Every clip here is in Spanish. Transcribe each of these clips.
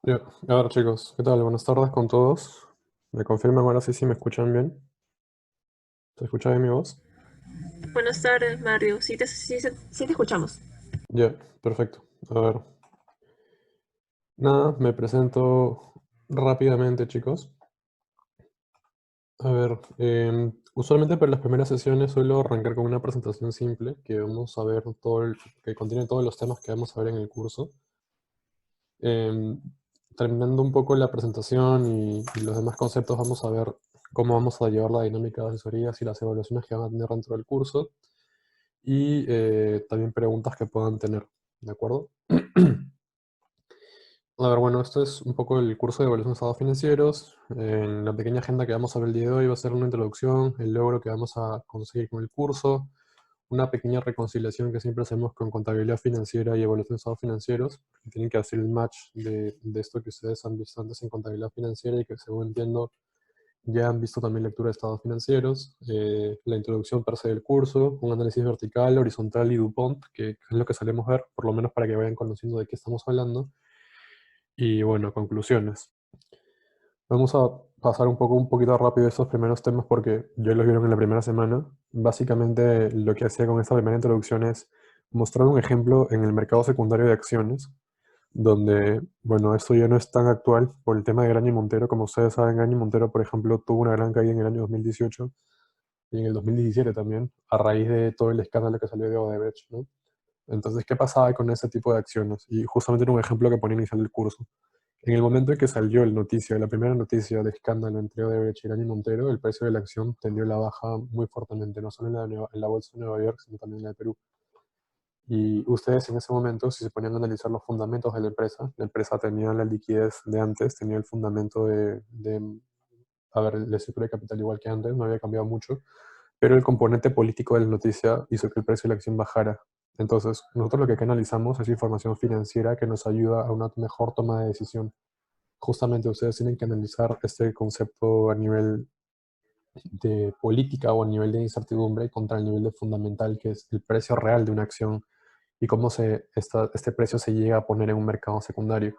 Ya, a ver chicos, ¿qué tal? Buenas tardes con todos. ¿Me confirman ahora sí si me escuchan bien? ¿Se escucha bien mi voz? Buenas tardes, Mario. Sí te escuchamos. Ya, perfecto. A ver, nada, me presento rápidamente chicos. A ver, usualmente para las primeras sesiones suelo arrancar con una presentación simple que vamos a ver que contiene todos los temas que vamos a ver en el curso. Em, Terminando un poco la presentación y los demás conceptos, vamos a ver cómo vamos a llevar la dinámica de asesorías y las evaluaciones que van a tener dentro del curso. Y también preguntas que puedan tener, ¿de acuerdo? A ver, bueno, esto es un poco el curso de evaluación de estados financieros. En la pequeña agenda que vamos a ver el día de hoy va a ser una introducción, el logro que vamos a conseguir con el curso, una pequeña reconciliación que siempre hacemos con contabilidad financiera y evaluación de estados financieros, que tienen que hacer el match de esto que ustedes han visto antes en contabilidad financiera y que según entiendo ya han visto también lectura de estados financieros, la introducción per se del curso, un análisis vertical, horizontal y DuPont, que es lo que solemos ver, por lo menos para que vayan conociendo de qué estamos hablando. Y bueno, conclusiones. Vamos a pasar un poquito rápido estos primeros temas porque ya los vieron en la primera semana. Básicamente lo que hacía con esta primera introducción es mostrar un ejemplo en el mercado secundario de acciones, donde, bueno, esto ya no es tan actual por el tema de Graña y Montero. Como ustedes saben, Graña y Montero, por ejemplo, tuvo una gran caída en el año 2018 y en el 2017 también, a raíz de todo el escándalo que salió de Odebrecht, ¿no? Entonces, ¿qué pasaba con ese tipo de acciones? Y justamente era un ejemplo que ponía inicial del curso. En el momento en que salió la primera noticia de escándalo entre Odebrecht y Irán y Montero, el precio de la acción tendió la baja muy fuertemente, no solo en la bolsa de Nueva York, sino también en la de Perú. Y ustedes en ese momento, si se ponían a analizar los fundamentos de la empresa tenía la liquidez de antes, tenía el fundamento a ver, la estructura de capital igual que antes, no había cambiado mucho, pero el componente político de la noticia hizo que el precio de la acción bajara. Entonces, nosotros lo que acá analizamos es información financiera que nos ayuda a una mejor toma de decisión. Justamente ustedes tienen que analizar este concepto a nivel de política o a nivel de incertidumbre contra el nivel de fundamental, que es el precio real de una acción y cómo este precio se llega a poner en un mercado secundario.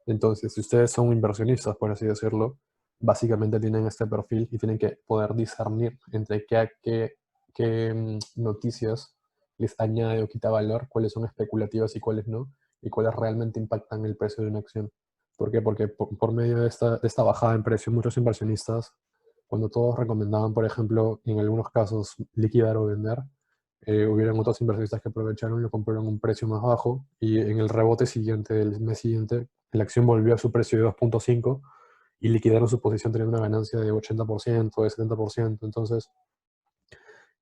Entonces, si ustedes son inversionistas, por así decirlo, básicamente tienen este perfil y tienen que poder discernir entre qué noticias les añade o quita valor, cuáles son especulativas y cuáles no, y cuáles realmente impactan el precio de una acción. ¿Por qué? Porque por medio de esta bajada en precio, muchos inversionistas, cuando todos recomendaban, por ejemplo, en algunos casos, liquidar o vender, hubieron otros inversionistas que aprovecharon y lo compraron a un precio más bajo y en el rebote siguiente, del mes siguiente, la acción volvió a su precio de 2.5 y liquidaron su posición teniendo una ganancia de 80%, de 70%. Entonces,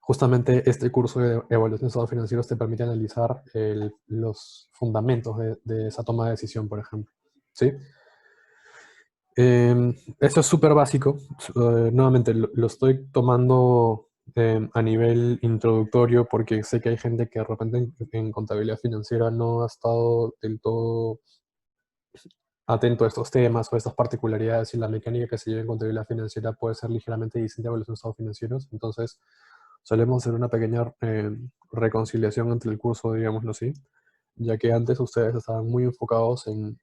justamente este curso de evaluación de estados financieros te permite analizar los fundamentos de esa toma de decisión, por ejemplo. ¿Sí? Eso es súper básico. Nuevamente, lo estoy tomando a nivel introductorio porque sé que hay gente que de repente en contabilidad financiera no ha estado del todo atento a estos temas o a estas particularidades y la mecánica que se lleva en contabilidad financiera puede ser ligeramente distinta a los estados financieros. Entonces, solemos hacer una pequeña reconciliación entre el curso, digámoslo así, ya que antes ustedes estaban muy enfocados en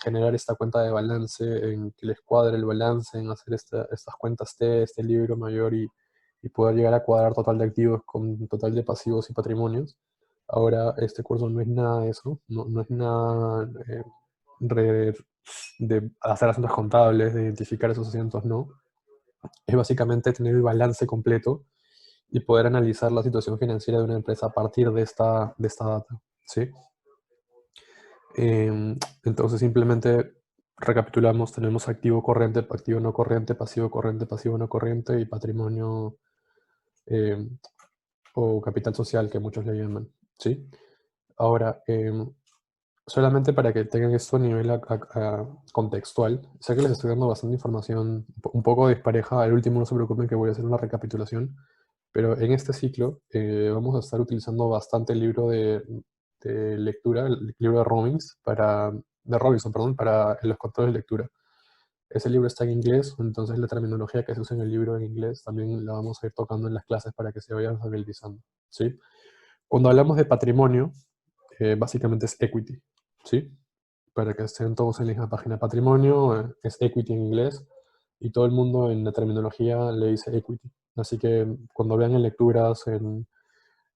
generar esta cuenta de balance, en que les cuadre el balance, en hacer estas cuentas T, este libro mayor y poder llegar a cuadrar total de activos con total de pasivos y patrimonios. Ahora, este curso no es nada de eso, no es nada re- de hacer asuntos contables, de identificar esos asientos, no. Es básicamente tener el balance completo y poder analizar la situación financiera de una empresa a partir de esta data, ¿sí? Entonces simplemente recapitulamos, tenemos activo no corriente, pasivo no corriente y patrimonio em, o capital social que muchos le llaman, ¿sí? Ahora, solamente para que tengan esto a nivel contextual, sé que les estoy dando bastante información un poco dispareja, al último no se preocupen que voy a hacer una recapitulación, pero en este ciclo vamos a estar utilizando bastante el libro de lectura, el libro de Robinson, perdón, para los controles de lectura. Ese libro está en inglés, entonces la terminología que se usa en el libro en inglés también la vamos a ir tocando en las clases para que se vayan familiarizando, ¿sí? Cuando hablamos de patrimonio, básicamente es equity, ¿sí? para que estén todos en la misma página de patrimonio, es equity en inglés, y todo el mundo en la terminología le dice equity. Así que cuando vean en lecturas, en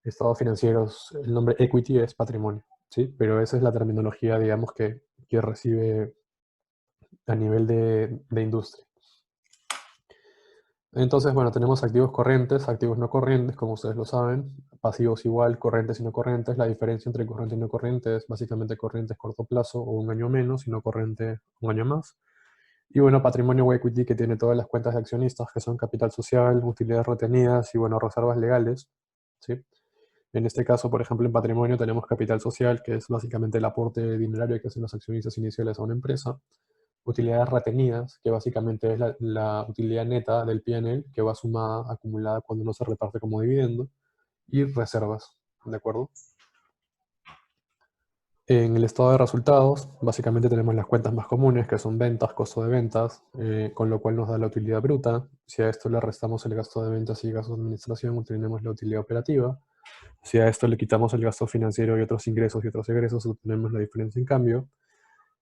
estados financieros, el nombre equity es patrimonio, ¿sí? Pero esa es la terminología, digamos, que recibe a nivel de industria. Entonces, bueno, tenemos activos corrientes, activos no corrientes, como ustedes lo saben, pasivos igual, corrientes y no corrientes. La diferencia entre corriente y no corriente es básicamente corriente es corto plazo o un año menos y no corriente un año más. Y bueno, patrimonio o equity que tiene todas las cuentas de accionistas que son capital social, utilidades retenidas y bueno, reservas legales, ¿sí? En este caso, por ejemplo, en patrimonio tenemos capital social, que es básicamente el aporte dinerario que hacen los accionistas iniciales a una empresa. Utilidades retenidas, que básicamente es la utilidad neta del P&L que va sumada, acumulada cuando no se reparte como dividendo. Y reservas, ¿de acuerdo? En el estado de resultados, básicamente tenemos las cuentas más comunes, que son ventas, costo de ventas, con lo cual nos da la utilidad bruta. Si a esto le restamos el gasto de ventas y gasto de administración, obtenemos la utilidad operativa. Si a esto le quitamos el gasto financiero y otros ingresos y otros egresos, obtenemos la diferencia en cambio.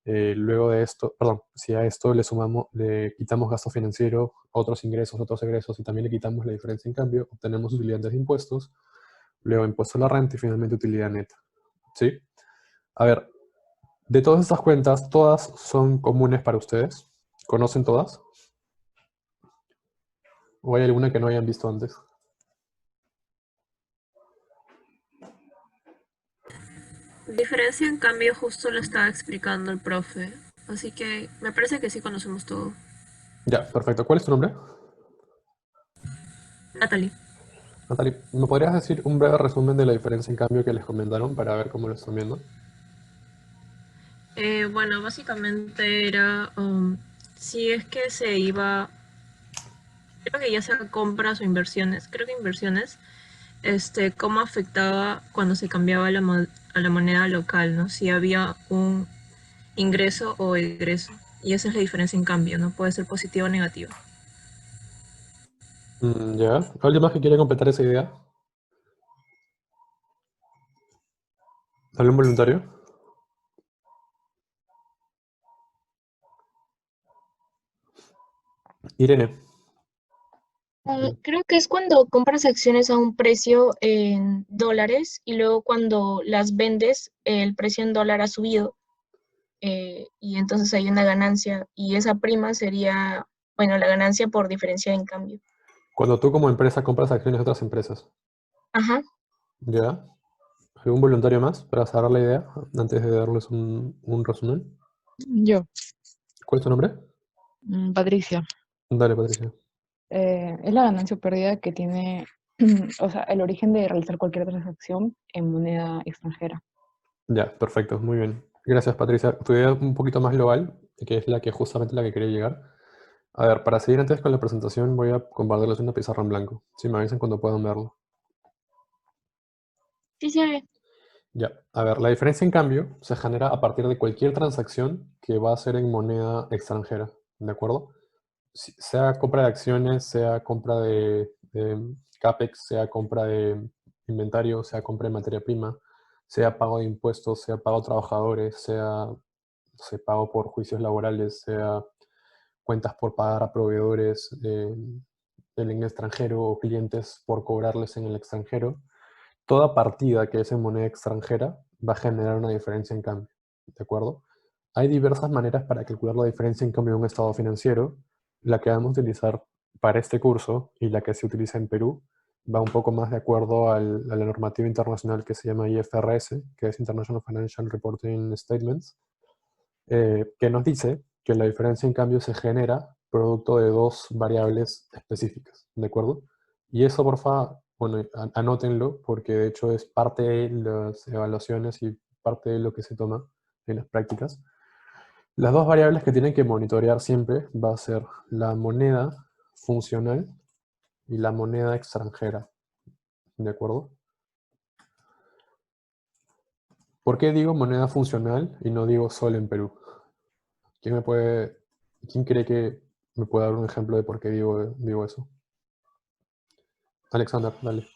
Luego de esto, perdón, si a esto le quitamos gasto financiero, otros ingresos, otros egresos y también le quitamos la diferencia en cambio, obtenemos utilidad de impuestos, luego impuesto a la renta y finalmente utilidad neta. ¿Sí? A ver, de todas estas cuentas, ¿todas son comunes para ustedes? ¿Conocen todas? ¿O hay alguna que no hayan visto antes? Diferencia, en cambio, justo lo estaba explicando el profe. Así que me parece que sí conocemos todo. Ya, perfecto. ¿Cuál es tu nombre? Natalie. Natalie, ¿me podrías decir un breve resumen de la diferencia en cambio que les comentaron para ver cómo lo están viendo? Bueno, básicamente era si es que se iba, creo que ya sea compras o inversiones, creo que inversiones, cómo afectaba cuando se cambiaba a la moneda local, ¿no? Si había un ingreso o egreso. Y esa es la diferencia en cambio, ¿no? Puede ser positivo o negativo. Ya. ¿Alguien más que quiera completar esa idea? ¿Algún voluntario? Irene. Creo que es cuando compras acciones a un precio en dólares y luego cuando las vendes, el precio en dólar ha subido y entonces hay una ganancia y esa prima sería, bueno, la ganancia por diferencia en cambio. Cuando tú como empresa compras acciones de otras empresas. Ajá. ¿Ya? ¿Algún voluntario más para cerrar la idea antes de darles un resumen? Yo, ¿Cuál es tu nombre? Patricia, Dale, Patricia. es la ganancia o pérdida que tiene, o sea, el origen de realizar cualquier transacción en moneda extranjera. Ya, perfecto, muy bien. Gracias, Patricia. Tu idea un poquito más global, que es la que justamente la que quería llegar. A ver, para seguir antes con la presentación voy a compartirles una pizarra en blanco. Si me avisan cuando puedan verlo. Sí, se ve. Ya, a ver, la diferencia en cambio se genera a partir de cualquier transacción que va a ser en moneda extranjera, ¿de acuerdo? Sea compra de acciones, sea compra de CAPEX, sea compra de inventario, sea compra de materia prima, sea pago de impuestos, sea pago a trabajadores, sea, no sé, pago por juicios laborales, sea cuentas por pagar a proveedores en el extranjero o clientes por cobrarles en el extranjero. Toda partida que es en moneda extranjera va a generar una diferencia en cambio, ¿de acuerdo? Hay diversas maneras para calcular la diferencia en cambio de un estado financiero. La que vamos a utilizar para este curso y la que se utiliza en Perú va un poco más de acuerdo a la normativa internacional que se llama IFRS, que es International Financial Reporting Statements, que nos dice que la diferencia en cambio se genera producto de dos variables específicas, ¿de acuerdo? Y eso, porfa, bueno, anótenlo, porque de hecho es parte de las evaluaciones y parte de lo que se toma en las prácticas. Las dos variables que tienen que monitorear siempre va a ser la moneda funcional y la moneda extranjera, ¿de acuerdo? ¿Por qué digo moneda funcional y no digo sol en Perú? ¿Quién cree que me puede dar un ejemplo de por qué digo eso? Alexander, dale.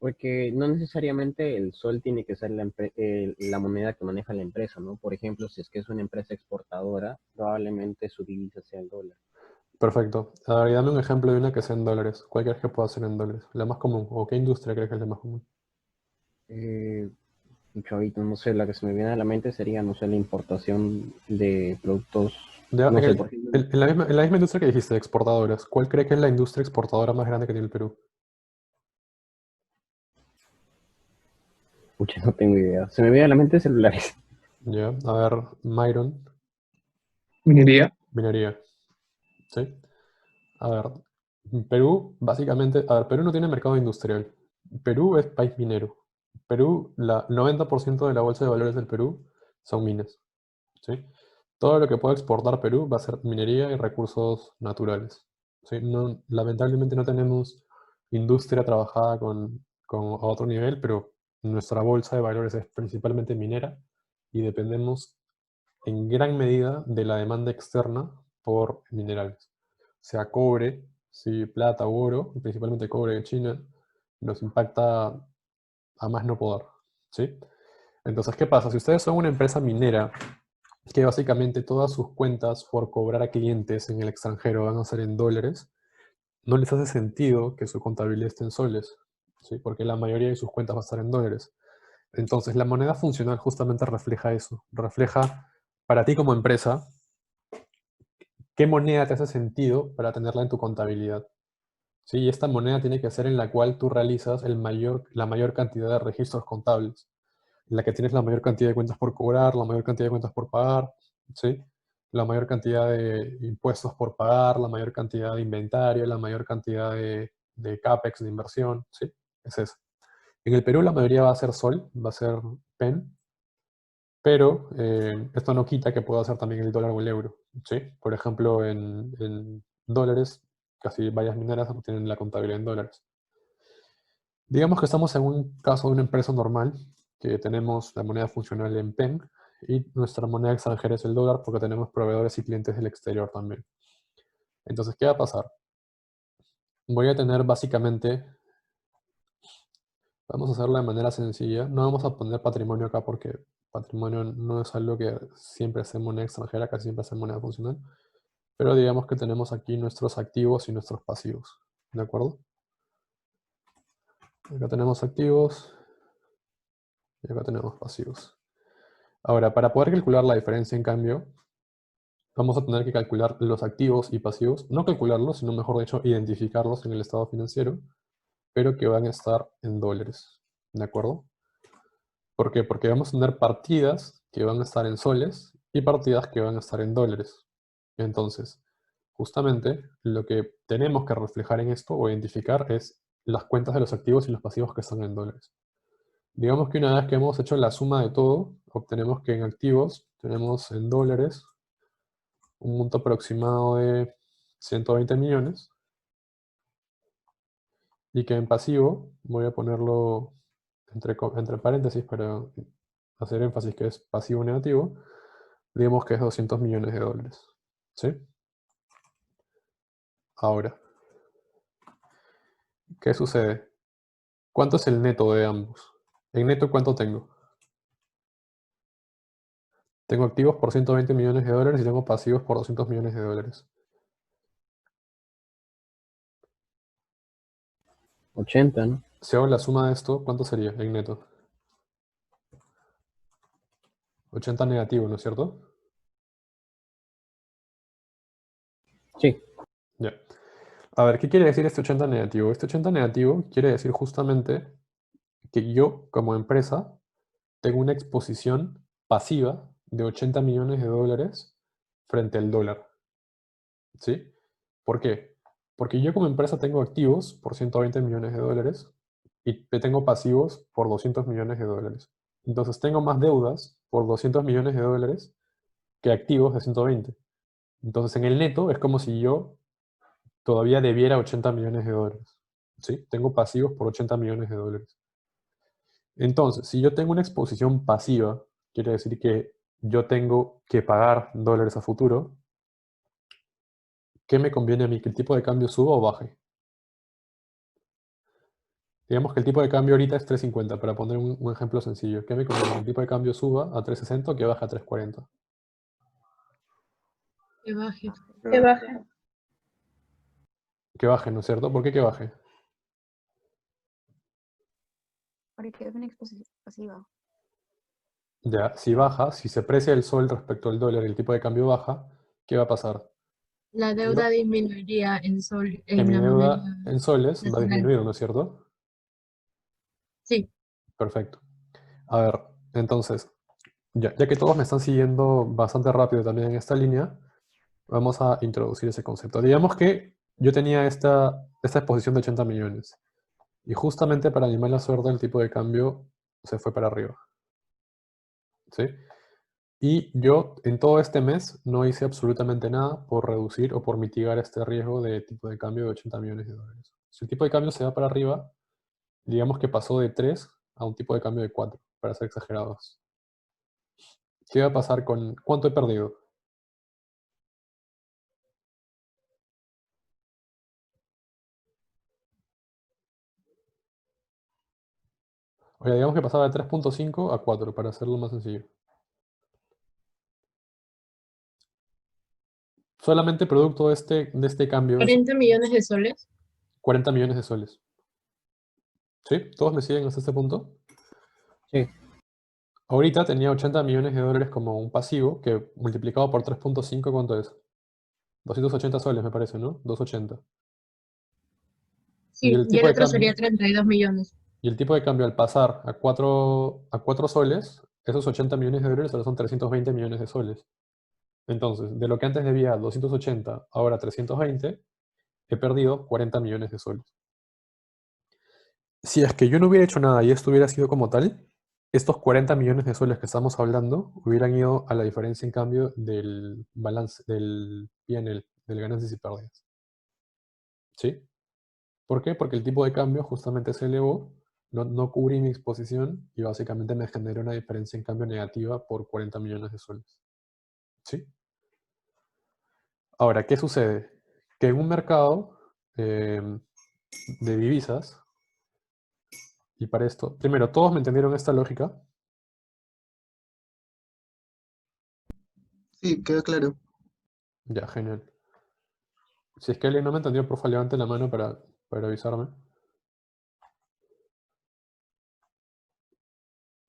Porque no necesariamente el sol tiene que ser la moneda que maneja la empresa, ¿no? Por ejemplo, si es que es una empresa exportadora, probablemente su divisa sea el dólar. Perfecto. A ver, y dame un ejemplo de una que sea en dólares. ¿Cuál crees que pueda ser en dólares? La más común. ¿O qué industria crees que es la más común? Eh, Chavito, no sé, la que se me viene a la mente sería, no sé, la importación de productos, Ya, no sé, por ejemplo, en la misma industria que dijiste, exportadoras, ¿cuál cree que es la industria exportadora más grande que tiene el Perú? pucha, no tengo idea. Se me viene a la mente celulares. Ya, a ver, Myron, Minería. minería. ¿Sí? A ver, Perú, básicamente, a ver, Perú no tiene mercado industrial. Perú es país minero. Perú, el 90% de la bolsa de valores del Perú son minas. ¿Sí? Todo lo que pueda exportar Perú va a ser minería y recursos naturales. ¿Sí? Lamentablemente no tenemos industria trabajada a otro nivel, pero nuestra bolsa de valores es principalmente minera y dependemos en gran medida de la demanda externa por minerales, sea cobre, sí, plata u oro, principalmente cobre de China, nos impacta a más no poder, ¿sí? Entonces, ¿qué pasa? Si ustedes son una empresa minera, que básicamente todas sus cuentas por cobrar a clientes en el extranjero van a ser en dólares, no les hace sentido que su contabilidad esté en soles, ¿sí? Porque la mayoría de sus cuentas va a estar en dólares. Entonces, la moneda funcional justamente refleja eso, refleja para ti como empresa qué moneda te hace sentido para tenerla en tu contabilidad. ¿Sí? Y esta moneda tiene que ser en la cual tú realizas la mayor cantidad de registros contables, en la que tienes la mayor cantidad de cuentas por cobrar, la mayor cantidad de cuentas por pagar, ¿sí? La mayor cantidad de impuestos por pagar, la mayor cantidad de inventario, la mayor cantidad de CAPEX, de inversión, ¿sí? Es eso. En el Perú la mayoría va a ser sol, va a ser PEN, pero esto no quita que pueda ser también el dólar o el euro, ¿sí? Por ejemplo, en dólares, casi varias mineras tienen la contabilidad en dólares. Digamos que estamos en un caso de una empresa normal, que tenemos la moneda funcional en PEN y nuestra moneda extranjera es el dólar porque tenemos proveedores y clientes del exterior también. Entonces, ¿qué va a pasar? Voy a tener básicamente, vamos a hacerlo de manera sencilla, no vamos a poner patrimonio acá porque patrimonio no es algo que siempre sea en moneda extranjera, casi siempre es en moneda funcional, pero digamos que tenemos aquí nuestros activos y nuestros pasivos, ¿de acuerdo? Acá tenemos activos y acá tenemos pasivos. Ahora, para poder calcular la diferencia, en cambio, vamos a tener que calcular los activos y pasivos, no calcularlos, sino mejor dicho, identificarlos en el estado financiero, pero que van a estar en dólares, ¿de acuerdo? ¿Por qué? Porque vamos a tener partidas que van a estar en soles y partidas que van a estar en dólares. Entonces, justamente lo que tenemos que reflejar en esto o identificar es las cuentas de los activos y los pasivos que están en dólares. Digamos que una vez que hemos hecho la suma de todo, obtenemos que en activos tenemos en dólares un monto aproximado de 120 millones y que en pasivo, voy a ponerlo entre paréntesis para hacer énfasis que es pasivo negativo, digamos que es 200 millones de dólares. ¿Sí? Ahora, ¿qué sucede? ¿Cuánto es el neto de ambos? En neto, ¿cuánto tengo? Tengo activos por 120 millones de dólares y tengo pasivos por 200 millones de dólares. 80, ¿no? Si hago la suma de esto, ¿cuánto sería en neto? 80 negativo, ¿no es cierto? Sí, Ya. A ver, ¿qué quiere decir este 80 negativo? Este 80 negativo quiere decir justamente que yo, como empresa, tengo una exposición pasiva de 80 millones de dólares frente al dólar. ¿Sí? ¿Por qué? Porque yo como empresa tengo activos por 120 millones de dólares y tengo pasivos por 200 millones de dólares. Entonces tengo más deudas por 200 millones de dólares que activos de 120. Entonces en el neto es como si yo todavía debiera 80 millones de dólares. ¿Sí? Tengo pasivos por 80 millones de dólares. Entonces, si yo tengo una exposición pasiva, quiere decir que yo tengo que pagar dólares a futuro, ¿qué me conviene a mí? ¿Que el tipo de cambio suba o baje? Digamos que el tipo de cambio ahorita es 3.50, para poner un ejemplo sencillo. ¿Qué me conviene? ¿Que el tipo de cambio suba a 3.60 o que baje a 3.40? Que baje. Que baje. Que baje, ¿no es cierto? ¿Por qué que baje? Porque es una exposición pasiva. Ya, si baja, si se aprecia el sol respecto al dólar y el tipo de cambio baja, ¿qué va a pasar? La deuda disminuiría Que en mi la moneda deuda en soles va a nacional. disminuir, ¿no es cierto? Sí. Perfecto. A ver, entonces, ya que todos me están siguiendo bastante rápido también en esta línea, vamos a introducir ese concepto. Digamos que yo tenía esta exposición de 80 millones y justamente para mi mala suerte el tipo de cambio se fue para arriba. ¿Sí? Y yo en todo este mes no hice absolutamente nada por reducir o por mitigar este riesgo de tipo de cambio de 80 millones de dólares. Si el tipo de cambio se va para arriba, digamos que pasó de 3 a un tipo de cambio de 4, para ser exagerados. ¿Qué va a pasar con cuánto he perdido? O sea, digamos que pasaba de 3.5 a 4, para hacerlo más sencillo. Solamente producto de este cambio es 40 millones de soles. 40 millones de soles. ¿Sí? ¿Todos me siguen hasta este punto? Sí, Ahorita tenía 80 millones de dólares como un pasivo, que multiplicado por 3.5, ¿cuánto es? 280 soles, me parece, ¿no? 280. Y Sí, el y tipo el de otro cambio, sería 32 millones. y el tipo de cambio al pasar a cuatro soles, esos 80 millones de dólares ahora son 320 millones de soles. Entonces, de lo que antes debía 280, ahora 320, he perdido 40 millones de soles. Si es que yo no hubiera hecho nada y esto hubiera sido como tal, estos 40 millones de soles que estamos hablando hubieran ido a la diferencia en cambio del balance, del P&L, del ganancias y pérdidas. ¿Sí? ¿Por qué? Porque el tipo de cambio justamente se elevó, no cubrí mi exposición y básicamente me generó una diferencia en cambio negativa por 40 millones de soles. ¿Sí? Ahora, ¿qué sucede? Que en un mercado de divisas, y para esto, primero, ¿todos me entendieron esta lógica? Sí, queda claro. Ya, genial. Si es que alguien no me entendió, por favor, levante la mano para avisarme.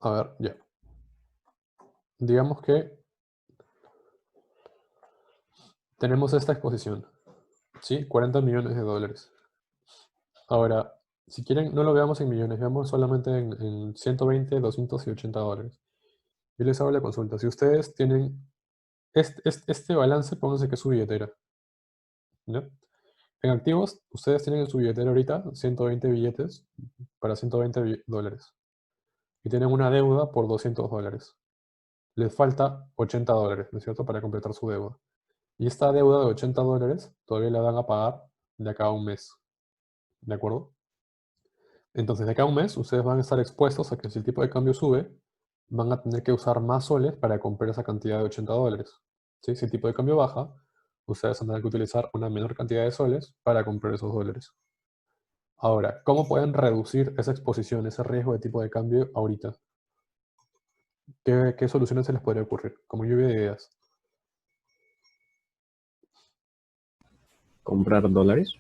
A ver, ya. Digamos que tenemos esta exposición, ¿sí? 40 millones de dólares. Ahora, si quieren, no lo veamos en millones, veamos solamente en 120, 200 y 80 dólares. Yo les hago la consulta. Si ustedes tienen este balance, pónganse que es su billetera. ¿Ya? En activos, ustedes tienen en su billetera ahorita 120 billetes para 120 dólares. Y tienen una deuda por 200 dólares. Les falta 80 dólares, ¿no es cierto?, para completar su deuda. Y esta deuda de 80 dólares todavía la van a pagar de acá a un mes. ¿De acuerdo? Entonces, de acá a un mes, ustedes van a estar expuestos a que si el tipo de cambio sube, van a tener que usar más soles para comprar esa cantidad de 80 dólares. ¿Sí? Si el tipo de cambio baja, ustedes van a tener que utilizar una menor cantidad de soles para comprar esos dólares. Ahora, ¿cómo pueden reducir esa exposición, ese riesgo de tipo de cambio ahorita? ¿Qué soluciones se les podría ocurrir? Como lluvia de ideas. comprar dólares.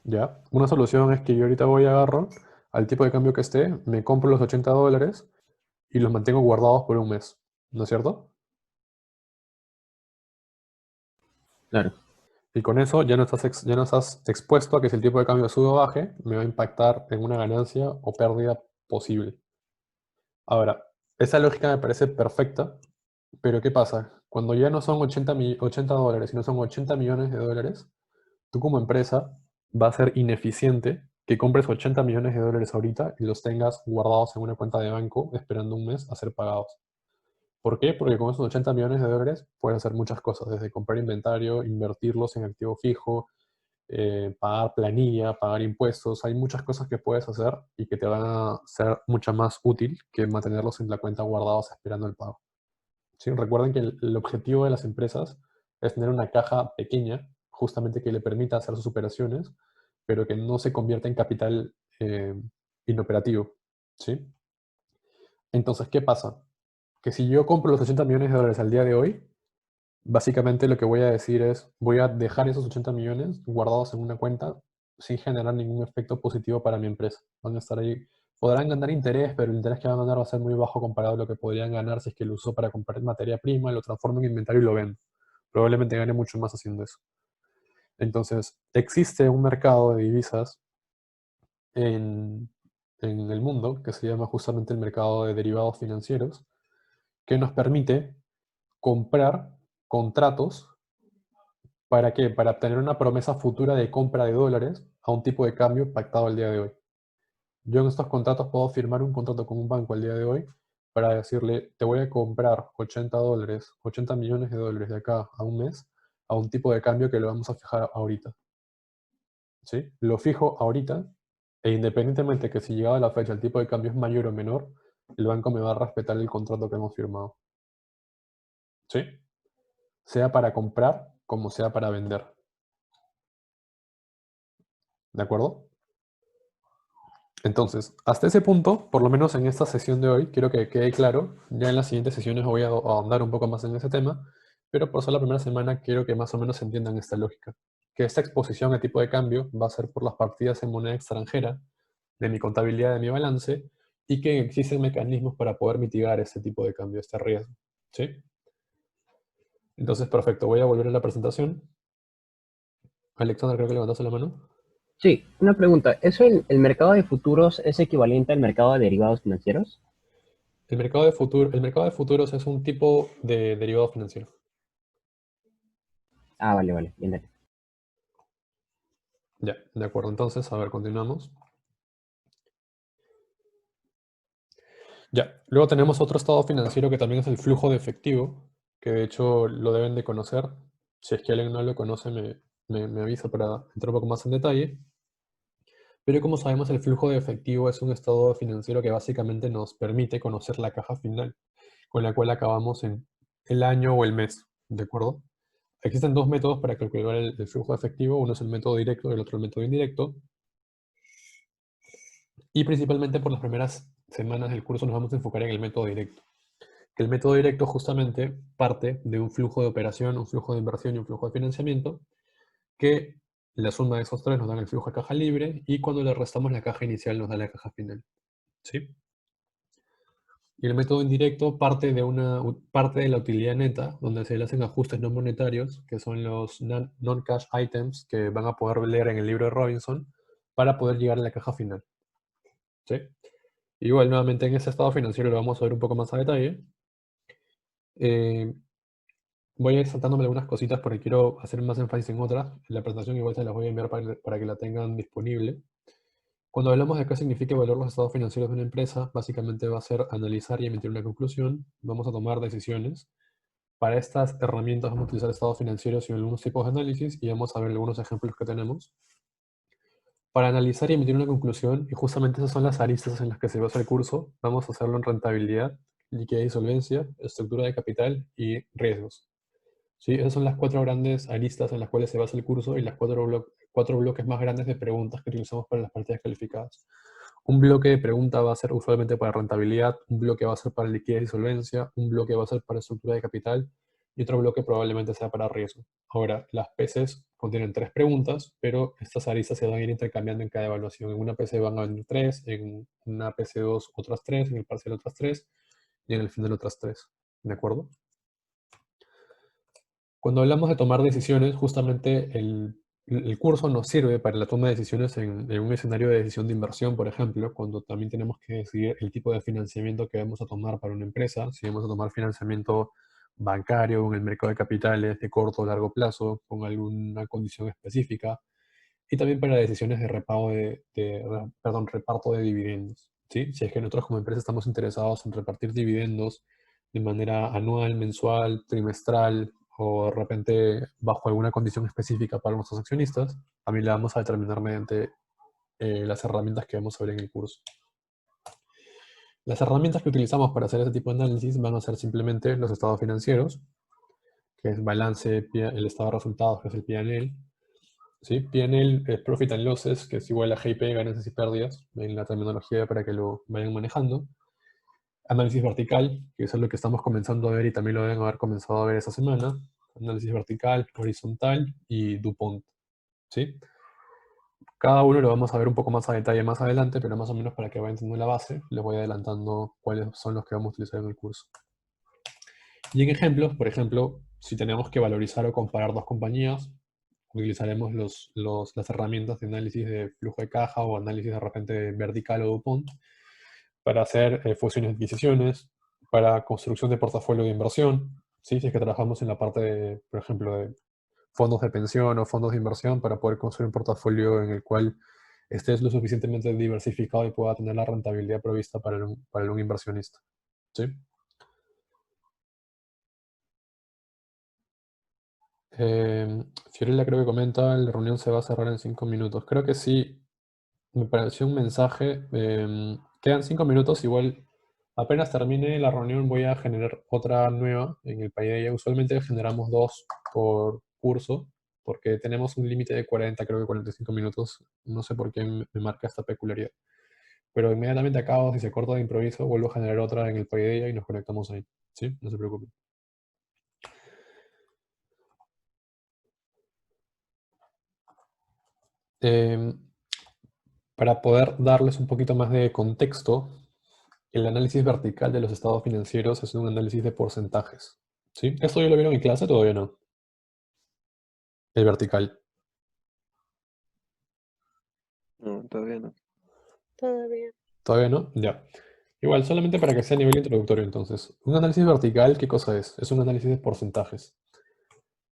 ¿Ya? Una solución es que yo ahorita voy a agarro al tipo de cambio que esté, me compro los 80 dólares y los mantengo guardados por un mes. ¿No es cierto? Claro. Y con eso ya no estás expuesto a que si el tipo de cambio sube o baje, me va a impactar en una ganancia o pérdida posible. Ahora, esa lógica me parece perfecta, pero ¿qué pasa? Cuando ya no son 80 dólares, sino son 80 millones de dólares, tú como empresa va a ser ineficiente que compres 80 millones de dólares ahorita y los tengas guardados en una cuenta de banco esperando un mes a ser pagados. ¿Por qué? Porque con esos 80 millones de dólares puedes hacer muchas cosas, desde comprar inventario, invertirlos en activo fijo, pagar planilla, pagar impuestos. Hay muchas cosas que puedes hacer y que te van a ser mucho más útil que mantenerlos en la cuenta guardados esperando el pago. ¿Sí? Recuerden que el objetivo de las empresas es tener una caja pequeña, justamente que le permita hacer sus operaciones, pero que no se convierta en capital inoperativo, ¿sí? Entonces, ¿qué pasa? Que si yo compro los 80 millones de dólares al día de hoy, básicamente lo que voy a decir es, voy a dejar esos 80 millones guardados en una cuenta sin generar ningún efecto positivo para mi empresa. Van a estar ahí, podrán ganar interés, pero el interés que van a ganar va a ser muy bajo comparado a lo que podrían ganar si es que lo uso para comprar materia prima, lo transformo en inventario y lo vendo. Probablemente gane mucho más haciendo eso. Entonces, existe un mercado de divisas en, en el mundo que se llama justamente el mercado de derivados financieros, que nos permite comprar contratos. ¿Para qué? Para obtener una promesa futura de compra de dólares a un tipo de cambio pactado el día de hoy. Yo en estos contratos puedo firmar un contrato con un banco el día de hoy para decirle, te voy a comprar 80 dólares, 80 millones de dólares de acá a un mes a un tipo de cambio que lo vamos a fijar ahorita. ¿Sí? Lo fijo ahorita e independientemente que si llegada la fecha el tipo de cambio es mayor o menor, el banco me va a respetar el contrato que hemos firmado. ¿Sí? Sea para comprar como sea para vender. ¿De acuerdo? Entonces, hasta ese punto, por lo menos en esta sesión de hoy, quiero que quede claro. Ya en las siguientes sesiones voy a ahondar un poco más en ese tema, pero por ser la primera semana quiero que más o menos entiendan esta lógica. Que esta exposición a tipo de cambio va a ser por las partidas en moneda extranjera de mi contabilidad, de mi balance, y que existen mecanismos para poder mitigar este tipo de cambio, este riesgo. ¿Sí? Entonces, perfecto. Voy a volver a la presentación. Alexandra, creo que levantaste la mano. Sí, una pregunta. ¿Eso el mercado de futuros es equivalente al mercado de derivados financieros? El mercado de futuros es un tipo de derivado financiero. Ah, vale, vale. Bien, dale. Ya, de acuerdo. Entonces, a ver, continuamos. Ya, luego tenemos otro estado financiero que también es el flujo de efectivo, que de hecho lo deben de conocer. Si es que alguien no lo conoce, me avisa para entrar un poco más en detalle. Pero como sabemos, el flujo de efectivo es un estado financiero que básicamente nos permite conocer la caja final, con la cual acabamos en el año o el mes, ¿de acuerdo? Existen dos métodos para calcular el flujo de efectivo. Uno es el método directo y el otro el método indirecto. Y principalmente por las primeras semanas del curso nos vamos a enfocar en el método directo. Que el método directo justamente parte de un flujo de operación, un flujo de inversión y un flujo de financiamiento, que la suma de esos tres nos dan el flujo de caja libre y cuando le restamos la caja inicial nos da la caja final. ¿Sí? Y el método indirecto parte de la utilidad neta, donde se le hacen ajustes no monetarios, que son los non-cash items que van a poder leer en el libro de Robinson, para poder llegar a la caja final. ¿Sí? Igual, nuevamente en ese estado financiero lo vamos a ver un poco más a detalle. Voy a ir saltándome algunas cositas porque quiero hacer más énfasis en otras. La presentación igual se las voy a enviar para que la tengan disponible. Cuando hablamos de qué significa evaluar los estados financieros de una empresa, básicamente va a ser analizar y emitir una conclusión. Vamos a tomar decisiones. Para estas herramientas vamos a utilizar estados financieros y algunos tipos de análisis y vamos a ver algunos ejemplos que tenemos. Para analizar y emitir una conclusión, y justamente esas son las aristas en las que se basa el curso, vamos a hacerlo en rentabilidad, liquidez y solvencia, estructura de capital y riesgos. ¿Sí? Esas son las cuatro grandes aristas en las cuales se basa el curso y las cuatro bloques más grandes de preguntas que utilizamos para las partidas calificadas. Un bloque de pregunta va a ser usualmente para rentabilidad, un bloque va a ser para liquidez y solvencia, un bloque va a ser para estructura de capital y otro bloque probablemente sea para riesgo. Ahora, las PCs contienen tres preguntas, pero estas aristas se van a ir intercambiando en cada evaluación. En una PC van a venir tres, en una PC2 otras tres, en el parcial otras tres y en el final otras tres. ¿De acuerdo? Cuando hablamos de tomar decisiones, justamente el curso nos sirve para la toma de decisiones en un escenario de decisión de inversión, por ejemplo, cuando también tenemos que decidir el tipo de financiamiento que vamos a tomar para una empresa, si vamos a tomar financiamiento bancario en el mercado de capitales de corto o largo plazo, con alguna condición específica, y también para decisiones de reparto de dividendos. ¿Sí? Si es que nosotros como empresa estamos interesados en repartir dividendos de manera anual, mensual, trimestral, o de repente bajo alguna condición específica para nuestros accionistas, también la vamos a determinar mediante las herramientas que vamos a ver en el curso. Las herramientas que utilizamos para hacer este tipo de análisis van a ser simplemente los estados financieros, que es balance, el estado de resultados, que es el P&L, ¿sí? P&L es Profit and Losses, que es igual a GP, ganancias y pérdidas, en la terminología para que lo vayan manejando. Análisis vertical, que eso es lo que estamos comenzando a ver y también lo deben haber comenzado a ver esta semana. Análisis vertical, horizontal y DuPont, ¿sí? Cada uno lo vamos a ver un poco más a detalle más adelante, pero más o menos para que vayan entendiendo la base, les voy adelantando cuáles son los que vamos a utilizar en el curso. Y en ejemplos, por ejemplo, si tenemos que valorizar o comparar dos compañías, utilizaremos las herramientas de análisis de flujo de caja o análisis de repente vertical o DuPont para hacer fusiones y adquisiciones, para construcción de portafolio de inversión, ¿sí? Si es que trabajamos en la parte, de, por ejemplo, de fondos de pensión o fondos de inversión para poder construir un portafolio en el cual esté lo suficientemente diversificado y pueda tener la rentabilidad prevista para un inversionista, ¿sí? Fiorella creo que comenta, la reunión se va a cerrar en 5 minutos. Creo que sí, me pareció un mensaje. Quedan 5 minutos, igual apenas termine la reunión voy a generar otra nueva en el Paideia. Usualmente generamos 2 por curso, porque tenemos un límite de 40, creo que 45 minutos. No sé por qué me marca esta peculiaridad. Pero inmediatamente acabo, si se corta de improviso, vuelvo a generar otra en el Paideia y nos conectamos ahí. ¿Sí? No se preocupen. Para poder darles un poquito más de contexto, el análisis vertical de los estados financieros es un análisis de porcentajes. ¿Sí? ¿Esto ya lo vieron en clase? Todavía no. El vertical. No, todavía no. Todavía. ¿Todavía no? Ya. Igual, solamente para que sea a nivel introductorio entonces. Un análisis vertical, ¿qué cosa es? Es un análisis de porcentajes.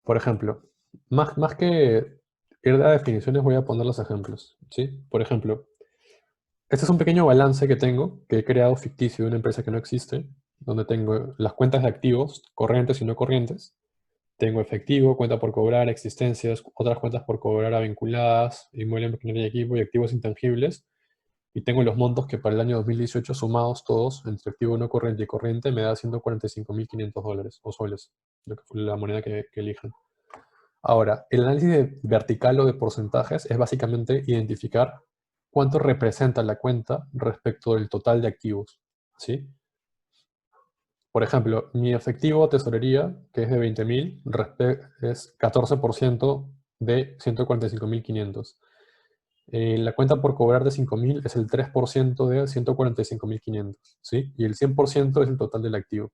Por ejemplo, más que ir a definiciones, voy a poner los ejemplos. ¿Sí? Por ejemplo, este es un pequeño balance que tengo, que he creado ficticio de una empresa que no existe, donde tengo las cuentas de activos, corrientes y no corrientes. Tengo efectivo, cuenta por cobrar, existencias, otras cuentas por cobrar vinculadas, inmueble, maquinaria y equipo y activos intangibles. Y tengo los montos que para el año 2018 sumados todos, entre activo no corriente y corriente, me da $145.500 o soles, lo que fue la moneda que elijan. Ahora, el análisis de vertical o de porcentajes es básicamente identificar cuánto representa la cuenta respecto del total de activos, ¿sí? Por ejemplo, mi efectivo tesorería, que es de 20.000, es 14% de 145.500. La cuenta por cobrar de 5.000 es el 3% de 145.500, ¿sí? Y el 100% es el total del activo.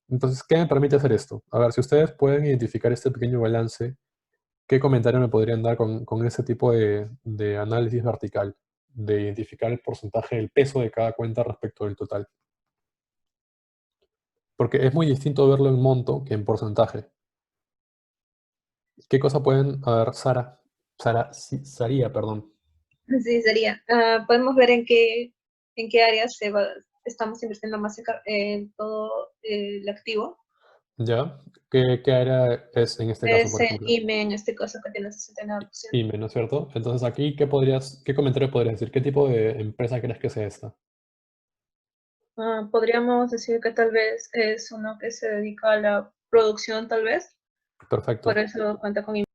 Entonces, ¿qué me permite hacer esto? A ver, si ustedes pueden identificar este pequeño balance, ¿qué comentario me podrían dar con ese tipo de análisis vertical? De identificar el porcentaje, el peso de cada cuenta respecto del total. Porque es muy distinto verlo en monto que en porcentaje. ¿Qué cosa pueden, a ver, Saría, perdón? Sí, sería. Podemos ver en qué áreas estamos invirtiendo más en todo el activo. ¿Ya? ¿Qué área es en este caso, Es por ejemplo? IME, en este caso, que tiene 69%. IME, ¿no es cierto? Entonces aquí, ¿qué comentario podrías decir? ¿Qué tipo de empresa crees que sea esta? Podríamos decir que tal vez es uno que se dedica a la producción, tal vez. Perfecto. Por eso cuenta con IME.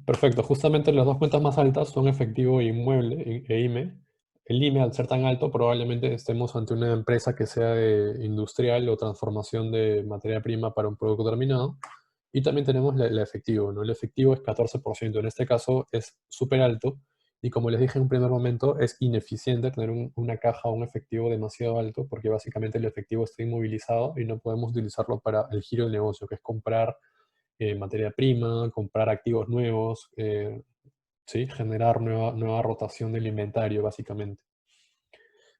Perfecto. Justamente las dos cuentas más altas son efectivo e inmueble e IME. El IME, al ser tan alto, probablemente estemos ante una empresa que sea de industrial o transformación de materia prima para un producto terminado. Y también tenemos el efectivo, ¿no? El efectivo es 14%. En este caso es súper alto. Y como les dije en un primer momento, es ineficiente tener una caja o un efectivo demasiado alto porque básicamente el efectivo está inmovilizado y no podemos utilizarlo para el giro del negocio, que es comprar materia prima, comprar activos nuevos, ¿sí? Generar nueva rotación del inventario, básicamente.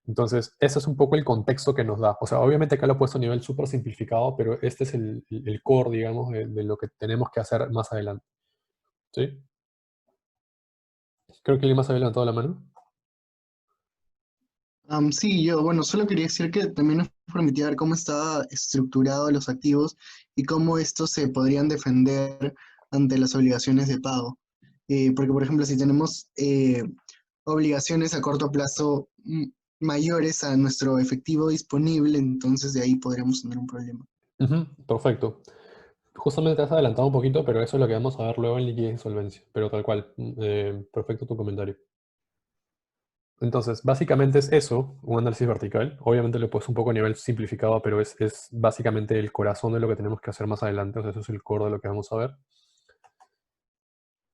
Entonces, ese es un poco el contexto que nos da. O sea, obviamente acá lo he puesto a nivel súper simplificado, pero este es el core, digamos, de lo que tenemos que hacer más adelante. ¿Sí? Creo que alguien más había levantado la mano. Sí, yo, bueno, solo quería decir que también nos permitía ver cómo estaba estructurado los activos y cómo estos se podrían defender ante las obligaciones de pago. Porque, por ejemplo, si tenemos obligaciones a corto plazo mayores a nuestro efectivo disponible, entonces de ahí podríamos tener un problema. Perfecto. Justamente te has adelantado un poquito, pero eso es lo que vamos a ver luego en liquidez y solvencia. Pero tal cual. Perfecto tu comentario. Entonces, básicamente es eso, un análisis vertical. Obviamente lo he puesto un poco a nivel simplificado, pero es básicamente el corazón de lo que tenemos que hacer más adelante. O sea, eso es el core de lo que vamos a ver.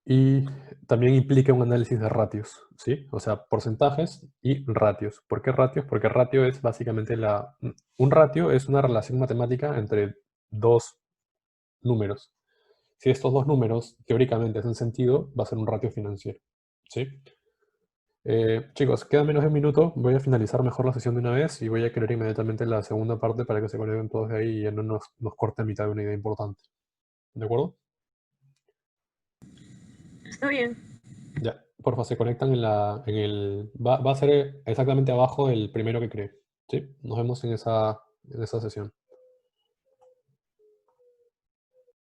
Y también implica un análisis de ratios, ¿sí? O sea, porcentajes y ratios. ¿Por qué ratios? Porque ratio es básicamente un ratio es una relación matemática entre dos números. Si estos dos números teóricamente hacen sentido, va a ser un ratio financiero, ¿sí? Chicos, queda menos de un minuto. Voy a finalizar mejor la sesión de una vez y voy a crear inmediatamente la segunda parte para que se conecten todos de ahí y ya no nos corte a mitad de una idea importante. ¿De acuerdo? Está bien. Ya, porfa, se conectan va a ser exactamente abajo del primero que creé. ¿Sí? Nos vemos en esa sesión.